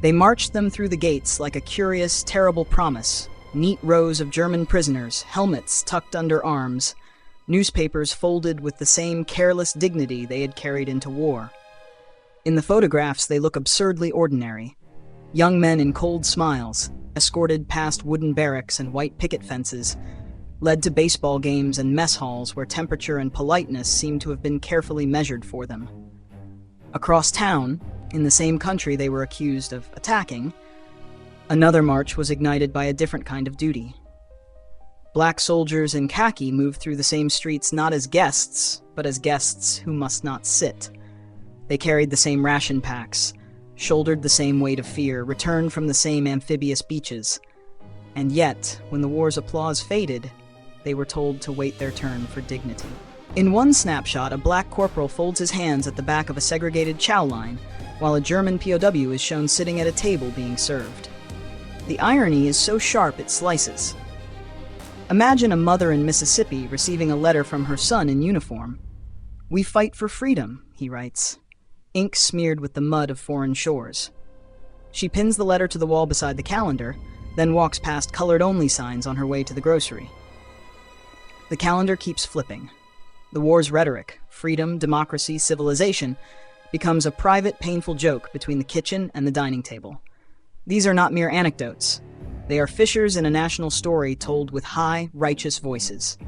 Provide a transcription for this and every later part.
They marched them through the gates like a curious, terrible promise. Neat rows of German prisoners, helmets tucked under arms, newspapers folded with the same careless dignity they had carried into war. In the photographs, they look absurdly ordinary. Young men in cold smiles, escorted past wooden barracks and white picket fences, led to baseball games and mess halls where temperature and politeness seemed to have been carefully measured for them. Across town, in the same country they were accused of attacking, another march was ignited by a different kind of duty. Black soldiers in khaki moved through the same streets not as guests, but as guests who must not sit. They carried the same ration packs, shouldered the same weight of fear, returned from the same amphibious beaches. And yet, when the war's applause faded, they were told to wait their turn for dignity. In one snapshot, a black corporal folds his hands at the back of a segregated chow line, while a German POW is shown sitting at a table being served. The irony is so sharp it slices. Imagine a mother in Mississippi receiving a letter from her son in uniform. "We fight for freedom," he writes, ink smeared with the mud of foreign shores. She pins the letter to the wall beside the calendar, then walks past colored-only signs on her way to the grocery. The calendar keeps flipping. The war's rhetoric, freedom, democracy, civilization, becomes a private, painful joke between the kitchen and the dining table. These are not mere anecdotes. They are fissures in a national story told with high, righteous voices.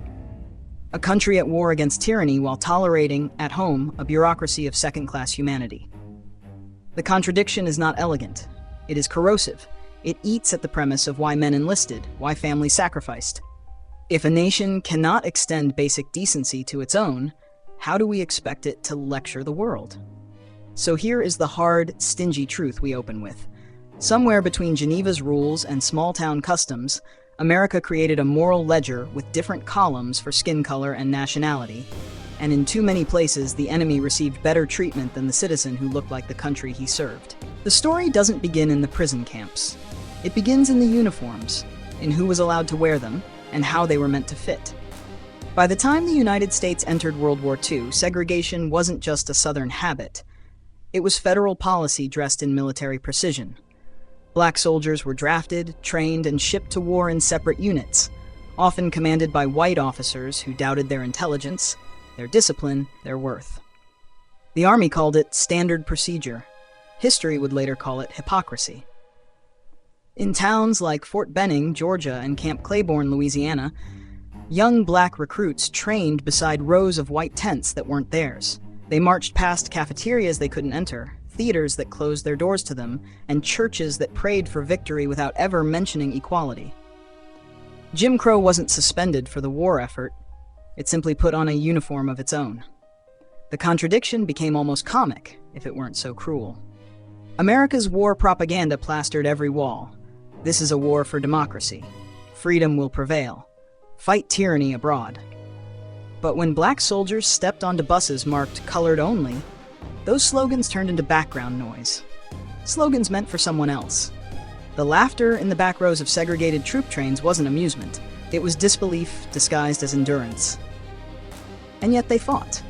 A country at war against tyranny while tolerating, at home, a bureaucracy of second-class humanity. The contradiction is not elegant. It is corrosive. It eats at the premise of why men enlisted, why families sacrificed. If a nation cannot extend basic decency to its own, how do we expect it to lecture the world? So here is the hard, stingy truth we open with. Somewhere between Geneva's rules and small-town customs, America created a moral ledger with different columns for skin color and nationality, and in too many places the enemy received better treatment than the citizen who looked like the country he served. The story doesn't begin in the prison camps. It begins in the uniforms, in who was allowed to wear them, and how they were meant to fit. By the time the United States entered World War II, segregation wasn't just a Southern habit. It was federal policy dressed in military precision. Black soldiers were drafted, trained, and shipped to war in separate units, often commanded by white officers who doubted their intelligence, their discipline, their worth. The Army called it standard procedure. History would later call it hypocrisy. In towns like Fort Benning, Georgia, and Camp Claiborne, Louisiana, young black recruits trained beside rows of white tents that weren't theirs. They marched past cafeterias they couldn't enter, theaters that closed their doors to them, and churches that prayed for victory without ever mentioning equality. Jim Crow wasn't suspended for the war effort. It simply put on a uniform of its own. The contradiction became almost comic, if it weren't so cruel. America's war propaganda plastered every wall. This is a war for democracy. Freedom will prevail. Fight tyranny abroad. But when black soldiers stepped onto buses marked colored only, those slogans turned into background noise. Slogans meant for someone else. The laughter in the back rows of segregated troop trains wasn't amusement. It was disbelief disguised as endurance. And yet they fought.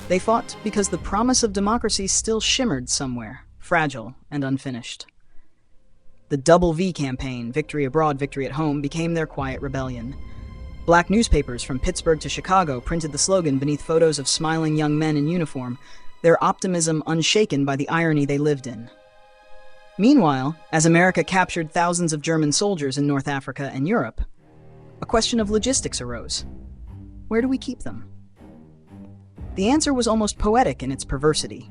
They fought because the promise of democracy still shimmered somewhere, fragile and unfinished. The WWII campaign, Victory Abroad, Victory at Home, became their quiet rebellion. Black newspapers from Pittsburgh to Chicago printed the slogan beneath photos of smiling young men in uniform, their optimism unshaken by the irony they lived in. Meanwhile, as America captured thousands of German soldiers in North Africa and Europe, a question of logistics arose. Where do we keep them? The answer was almost poetic in its perversity.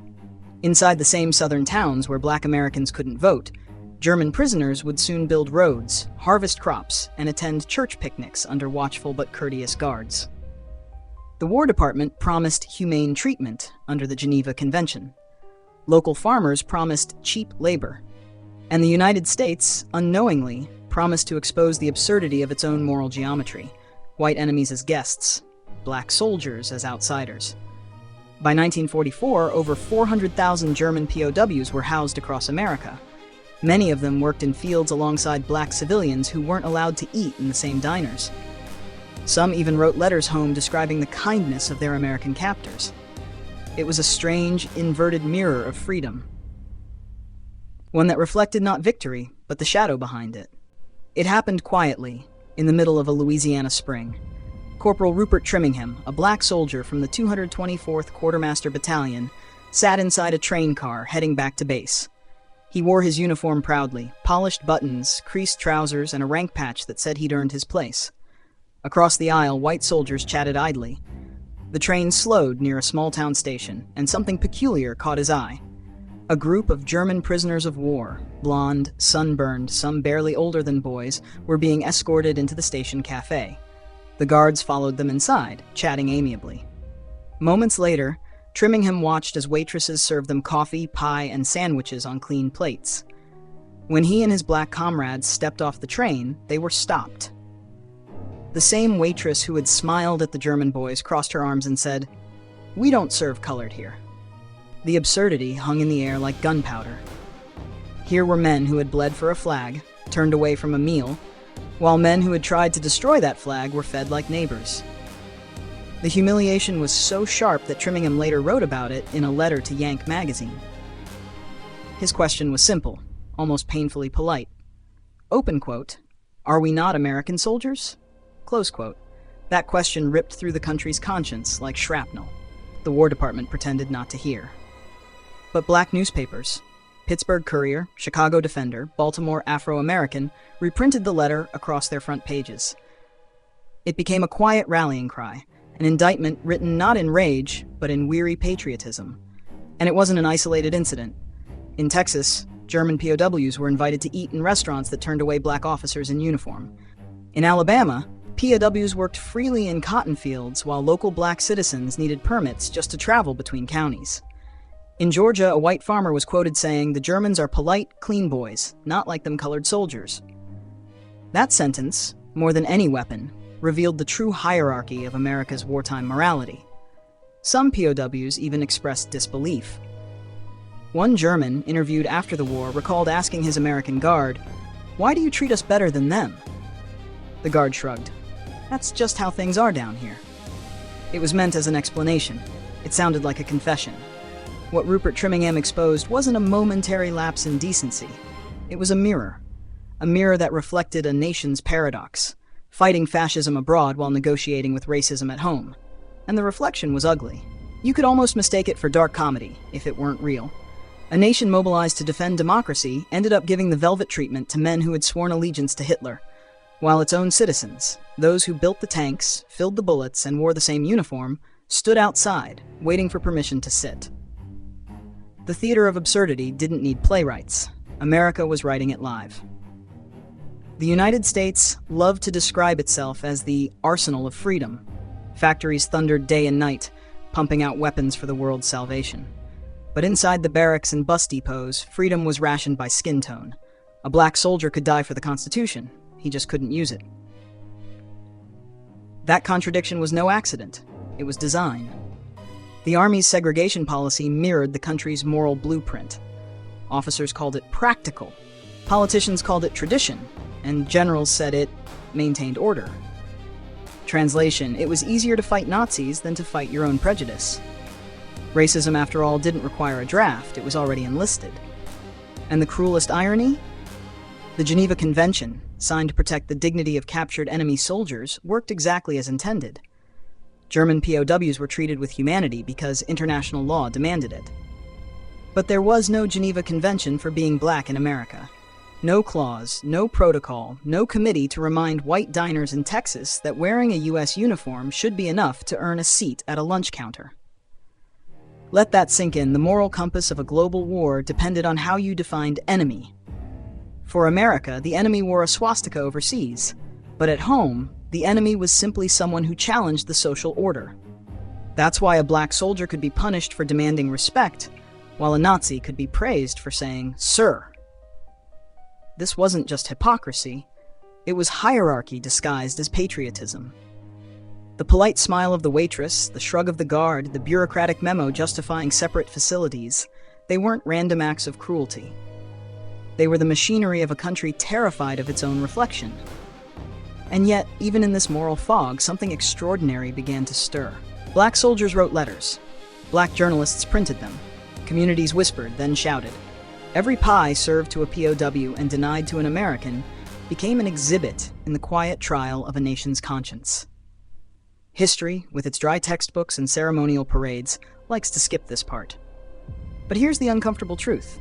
Inside the same southern towns where black Americans couldn't vote, German prisoners would soon build roads, harvest crops, and attend church picnics under watchful but courteous guards. The War Department promised humane treatment under the Geneva Convention. Local farmers promised cheap labor. And the United States, unknowingly, promised to expose the absurdity of its own moral geometry. White enemies as guests, black soldiers as outsiders. By 1944, over 400,000 German POWs were housed across America. Many of them worked in fields alongside black civilians who weren't allowed to eat in the same diners. Some even wrote letters home describing the kindness of their American captors. It was a strange, inverted mirror of freedom. one that reflected not victory, but the shadow behind it. It happened quietly, in the middle of a Louisiana spring. Corporal Rupert Trimmingham, a black soldier from the 224th Quartermaster Battalion, sat inside a train car heading back to base. He wore his uniform proudly, polished buttons, creased trousers, and a rank patch that said he'd earned his place. Across the aisle, white soldiers chatted idly. The train slowed near a small-town station, and something peculiar caught his eye. A group of German prisoners of war, blonde, sunburned, some barely older than boys, were being escorted into the station cafe. The guards followed them inside, chatting amiably. Moments later, Trimmingham watched as waitresses served them coffee, pie, and sandwiches on clean plates. When he and his black comrades stepped off the train, they were stopped. The same waitress who had smiled at the German boys crossed her arms and said, "We don't serve colored here." The absurdity hung in the air like gunpowder. Here were men who had bled for a flag, turned away from a meal, while men who had tried to destroy that flag were fed like neighbors. The humiliation was so sharp that Trimmingham later wrote about it in a letter to Yank magazine. His question was simple, almost painfully polite. Open quote, "Are we not American soldiers?" Close quote. That question ripped through the country's conscience like shrapnel. The War Department pretended not to hear. But black newspapers, Pittsburgh Courier, Chicago Defender, Baltimore Afro-American, reprinted the letter across their front pages. It became a quiet rallying cry, an indictment written not in rage, but in weary patriotism. And it wasn't an isolated incident. In Texas, German POWs were invited to eat in restaurants that turned away black officers in uniform. In Alabama, POWs worked freely in cotton fields while local black citizens needed permits just to travel between counties. In Georgia, a white farmer was quoted saying, "The Germans are polite, clean boys, not like them colored soldiers." That sentence, more than any weapon, revealed the true hierarchy of America's wartime morality. Some POWs even expressed disbelief. One German, interviewed after the war, recalled asking his American guard, "Why do you treat us better than them?" The guard shrugged. "That's just how things are down here." It was meant as an explanation. It sounded like a confession. What Rupert Trimmingham exposed wasn't a momentary lapse in decency. It was a mirror that reflected a nation's paradox, fighting fascism abroad while negotiating with racism at home. And the reflection was ugly. You could almost mistake it for dark comedy, if it weren't real. A nation mobilized to defend democracy ended up giving the velvet treatment to men who had sworn allegiance to Hitler, while its own citizens, those who built the tanks, filled the bullets, and wore the same uniform, stood outside, waiting for permission to sit. The theater of absurdity didn't need playwrights. America was writing it live. The United States loved to describe itself as the arsenal of freedom. Factories thundered day and night, pumping out weapons for the world's salvation. But inside the barracks and bus depots, freedom was rationed by skin tone. A black soldier could die for the Constitution. He just couldn't use it. That contradiction was no accident. It was design. The Army's segregation policy mirrored the country's moral blueprint. Officers called it practical. Politicians called it tradition. And generals said it maintained order. Translation, it was easier to fight Nazis than to fight your own prejudice. Racism, after all, didn't require a draft. It was already enlisted. And the cruelest irony? The Geneva Convention, signed to protect the dignity of captured enemy soldiers, worked exactly as intended. German POWs were treated with humanity because international law demanded it. But there was no Geneva Convention for being black in America. No clause, no protocol, no committee to remind white diners in Texas that wearing a U.S. uniform should be enough to earn a seat at a lunch counter. Let that sink in. The moral compass of a global war depended on how you defined enemy. For America, the enemy wore a swastika overseas, but at home, the enemy was simply someone who challenged the social order. That's why a black soldier could be punished for demanding respect, while a Nazi could be praised for saying, "Sir." This wasn't just hypocrisy, it was hierarchy disguised as patriotism. The polite smile of the waitress, the shrug of the guard, the bureaucratic memo justifying separate facilities, they weren't random acts of cruelty. They were the machinery of a country terrified of its own reflection. And yet, even in this moral fog, something extraordinary began to stir. Black soldiers wrote letters. Black journalists printed them. Communities whispered, then shouted. Every pie served to a POW and denied to an American became an exhibit in the quiet trial of a nation's conscience. History, with its dry textbooks and ceremonial parades, likes to skip this part. But here's the uncomfortable truth.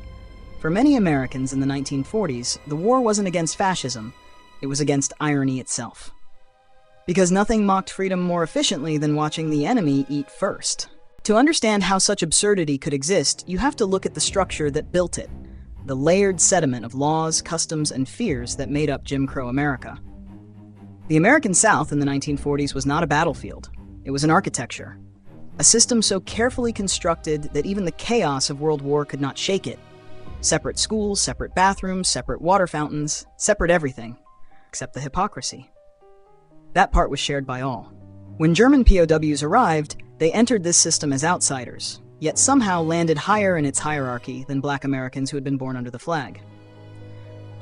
For many Americans in the 1940s, the war wasn't against fascism, it was against irony itself. Because nothing mocked freedom more efficiently than watching the enemy eat first. To understand how such absurdity could exist, you have to look at the structure that built it, the layered sediment of laws, customs, and fears that made up Jim Crow America. The American South in the 1940s was not a battlefield, it was an architecture. A system so carefully constructed that even the chaos of World War could not shake it. Separate schools, separate bathrooms, separate water fountains, separate everything, except the hypocrisy. That part was shared by all. When German POWs arrived, they entered this system as outsiders, yet somehow landed higher in its hierarchy than Black Americans who had been born under the flag.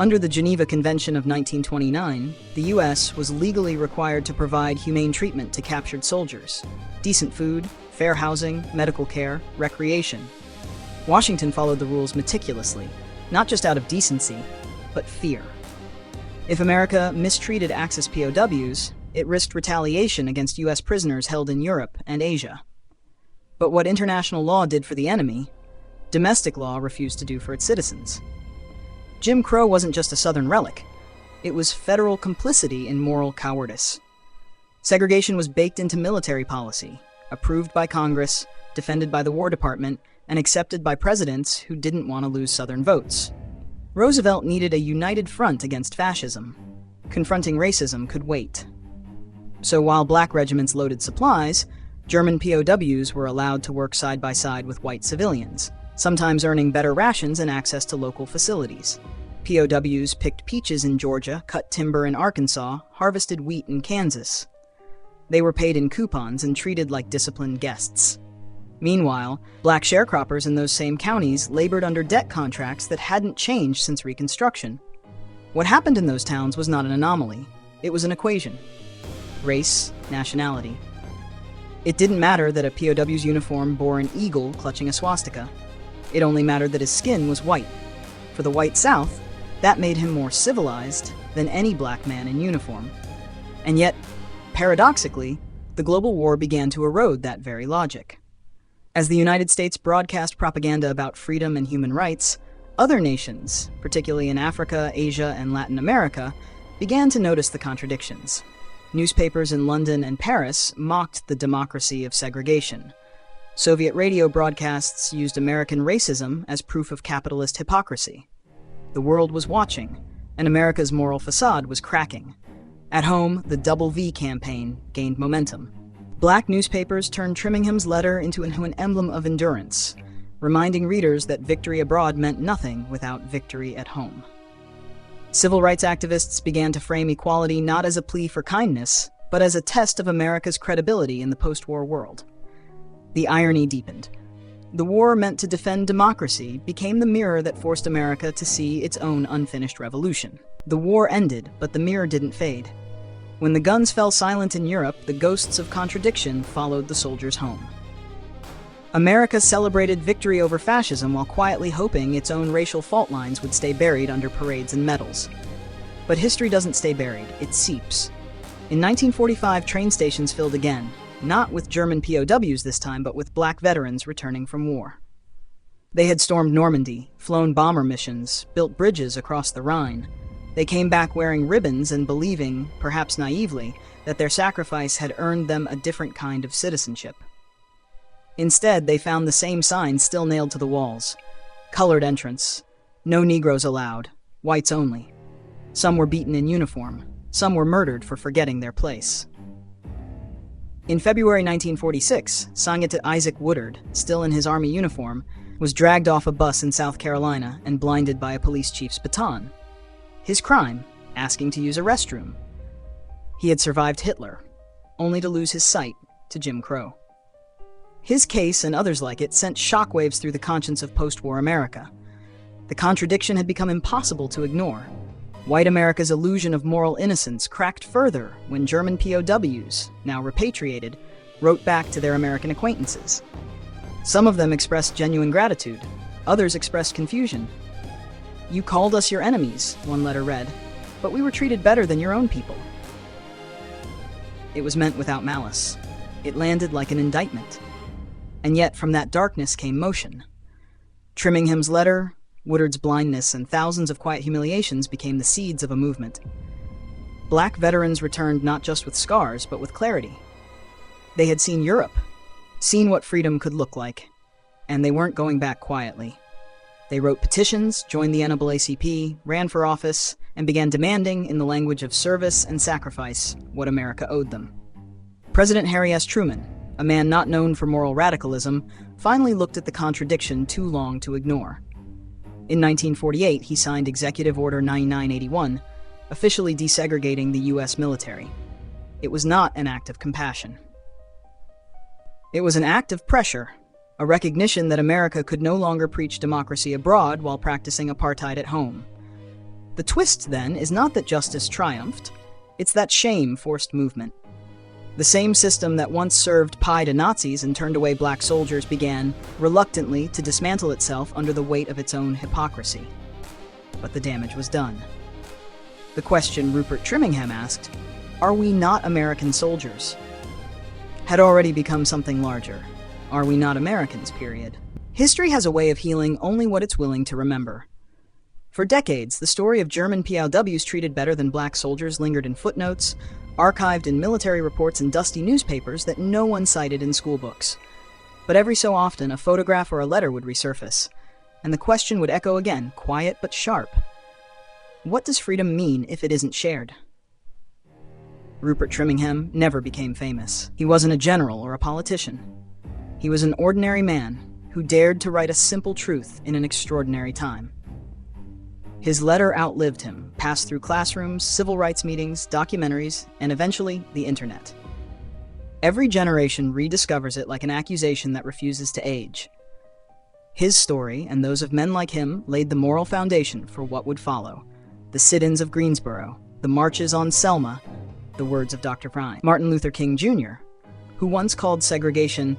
Under the Geneva Convention of 1929, the U.S. was legally required to provide humane treatment to captured soldiers, decent food, fair housing, medical care, recreation. Washington followed the rules meticulously, not just out of decency, but fear. If America mistreated Axis POWs, it risked retaliation against U.S. prisoners held in Europe and Asia. But what international law did for the enemy, domestic law refused to do for its citizens. Jim Crow wasn't just a Southern relic. It was federal complicity in moral cowardice. Segregation was baked into military policy, approved by Congress, defended by the War Department, and accepted by presidents who didn't want to lose Southern votes. Roosevelt needed a united front against fascism. Confronting racism could wait. So while black regiments loaded supplies, German POWs were allowed to work side by side with white civilians, sometimes earning better rations and access to local facilities. POWs picked peaches in Georgia, cut timber in Arkansas, harvested wheat in Kansas. They were paid in coupons and treated like disciplined guests. Meanwhile, black sharecroppers in those same counties labored under debt contracts that hadn't changed since Reconstruction. What happened in those towns was not an anomaly. It was an equation. Race, nationality. It didn't matter that a POW's uniform bore an eagle clutching a swastika. It only mattered that his skin was white. For the white South, that made him more civilized than any black man in uniform. And yet, paradoxically, the global war began to erode that very logic. As the United States broadcast propaganda about freedom and human rights, other nations, particularly in Africa, Asia, and Latin America, began to notice the contradictions. Newspapers in London and Paris mocked the democracy of segregation. Soviet radio broadcasts used American racism as proof of capitalist hypocrisy. The world was watching, and America's moral facade was cracking. At home, the WWII campaign gained momentum. Black newspapers turned Trimmingham's letter into an emblem of endurance, reminding readers that victory abroad meant nothing without victory at home. Civil rights activists began to frame equality not as a plea for kindness, but as a test of America's credibility in the post-war world. The irony deepened. The war meant to defend democracy became the mirror that forced America to see its own unfinished revolution. The war ended, but the mirror didn't fade. When the guns fell silent in Europe, the ghosts of contradiction followed the soldiers home. America celebrated victory over fascism while quietly hoping its own racial fault lines would stay buried under parades and medals. But history doesn't stay buried, it seeps. In 1945, train stations filled again, not with German POWs this time, but with black veterans returning from war. They had stormed Normandy, flown bomber missions, built bridges across the Rhine. They came back wearing ribbons and believing, perhaps naively, that their sacrifice had earned them a different kind of citizenship. Instead, they found the same signs still nailed to the walls. Colored entrance. No Negroes allowed. Whites only. Some were beaten in uniform. Some were murdered for forgetting their place. In February 1946, Sergeant Isaac Woodard, still in his Army uniform, was dragged off a bus in South Carolina and blinded by a police chief's baton. His crime? Asking to use a restroom. He had survived Hitler, only to lose his sight to Jim Crow. His case and others like it sent shockwaves through the conscience of post-war America. The contradiction had become impossible to ignore. White America's illusion of moral innocence cracked further when German POWs, now repatriated, wrote back to their American acquaintances. Some of them expressed genuine gratitude, others expressed confusion. "You called us your enemies," one letter read, "but we were treated better than your own people." It was meant without malice. It landed like an indictment. And yet, from that darkness came motion. Trimmingham's letter, Woodard's blindness, and thousands of quiet humiliations became the seeds of a movement. Black veterans returned not just with scars, but with clarity. They had seen Europe, seen what freedom could look like, and they weren't going back quietly. They wrote petitions, joined the NAACP, ran for office, and began demanding, in the language of service and sacrifice, what America owed them. President Harry S. Truman, a man not known for moral radicalism, finally looked at the contradiction too long to ignore. In 1948, he signed Executive Order 9981, officially desegregating the U.S. military. It was not an act of compassion. It was an act of pressure, a recognition that America could no longer preach democracy abroad while practicing apartheid at home. The twist, then, is not that justice triumphed, it's that shame forced movement. The same system that once served pie to Nazis and turned away black soldiers began, reluctantly, to dismantle itself under the weight of its own hypocrisy. But the damage was done. The question Rupert Trimmingham asked, "Are we not American soldiers?" had already become something larger. Are we not Americans, period? History has a way of healing only what it's willing to remember. For decades, the story of German POWs treated better than black soldiers lingered in footnotes, archived in military reports and dusty newspapers that no one cited in schoolbooks. But every so often, a photograph or a letter would resurface, and the question would echo again, quiet but sharp. What does freedom mean if it isn't shared? Rupert Trimmingham never became famous. He wasn't a general or a politician. He was an ordinary man who dared to write a simple truth in an extraordinary time. His letter outlived him, passed through classrooms, civil rights meetings, documentaries, and eventually the internet. Every generation rediscovers it like an accusation that refuses to age. His story, and those of men like him, laid the moral foundation for what would follow. The sit-ins of Greensboro, the marches on Selma, the words of Dr. Martin Luther King Jr., who once called segregation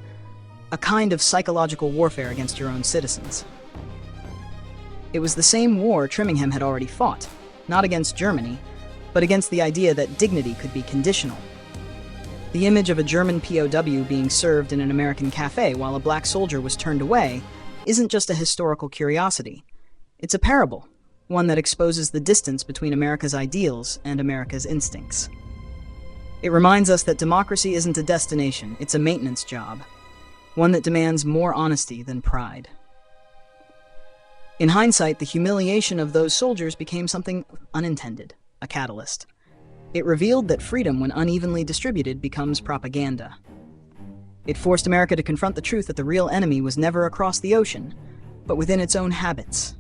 a kind of psychological warfare against your own citizens. It was the same war Trimmingham had already fought, not against Germany, but against the idea that dignity could be conditional. The image of a German POW being served in an American cafe while a black soldier was turned away isn't just a historical curiosity. It's a parable, one that exposes the distance between America's ideals and America's instincts. It reminds us that democracy isn't a destination, it's a maintenance job, one that demands more honesty than pride. In hindsight, the humiliation of those soldiers became something unintended, a catalyst. It revealed that freedom, when unevenly distributed, becomes propaganda. It forced America to confront the truth that the real enemy was never across the ocean, but within its own habits.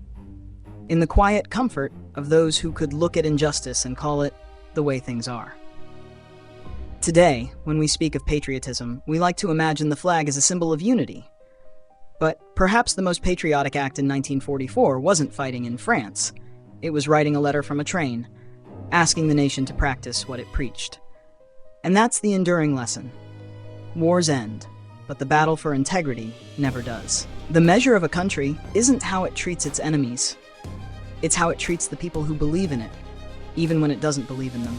In the quiet comfort of those who could look at injustice and call it the way things are. Today, when we speak of patriotism, we like to imagine the flag as a symbol of unity. But perhaps the most patriotic act in 1944 wasn't fighting in France. It was writing a letter from a train, asking the nation to practice what it preached. And that's the enduring lesson. Wars end, but the battle for integrity never does. The measure of a country isn't how it treats its enemies. It's how it treats the people who believe in it, even when it doesn't believe in them.